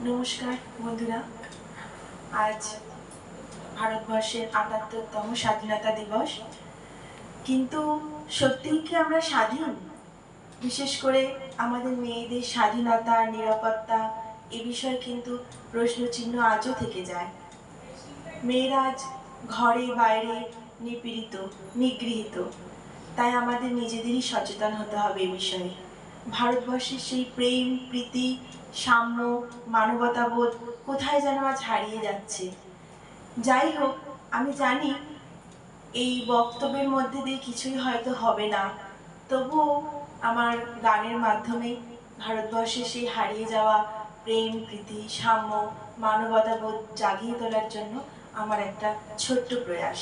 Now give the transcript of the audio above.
নমস্কার বন্ধুরা। আজ ভারতবর্ষের ৭৮তম স্বাধীনতা দিবস। কিন্তু সত্যিই কি আমরা স্বাধীন? বিশেষ করে আমাদের মেয়েদের স্বাধীনতা, নিরাপত্তা এ বিষয়ে কিন্তু প্রশ্নচিহ্ন আজও থেকে যায়। মেয়েরা আজ ঘরে বাইরে নিপীড়িত, নিগৃহীত। তাই আমাদের নিজেদেরই সচেতন হতে হবে এ বিষয়ে। ভারতবর্ষের সেই প্রেম, প্রীতি, সাম্য, মানবতাবোধ কোথায় যেন আজ হারিয়ে যাচ্ছে। যাই হোক, আমি জানি এই বক্তব্যের মধ্যে দিয়ে কিছুই হয়তো হবে না, তবুও আমার গানের মাধ্যমে ভারতবর্ষের সেই হারিয়ে যাওয়া প্রেম, প্রীতি, সাম্য, মানবতাবোধ জাগিয়ে তোলার জন্য আমার একটা ছোট্ট প্রয়াস।